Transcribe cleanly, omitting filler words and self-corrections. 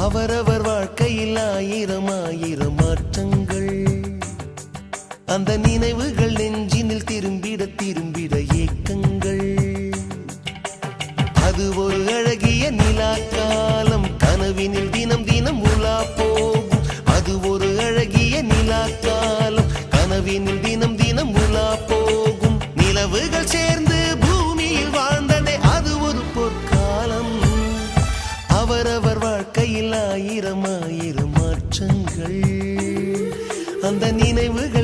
அவரவர் வாழ்க்கையில் ஆயிரம் ஆயிரம் மாற்றங்கள். அந்த நினைவுகள் நெஞ்சினில் திரும்பிட திரும்பிட ஏக்கங்கள். அது ஒரு அழகிய நிலா காலம், கனவினில் தினம் தினம் உலா போகும். அது ஒரு அழகிய நிலா காலம், கனவினில் தினம் தினம் உலா போகும். நிலவுகள் சேர்ந்து பூமியில் வாழ்ந்ததே அது ஒரு பொற்காலம். அவரவர் வாழ்க்கையில் ஆயிரம் ஆயிரம் மாற்றங்கள். அந்த நினைவுகள்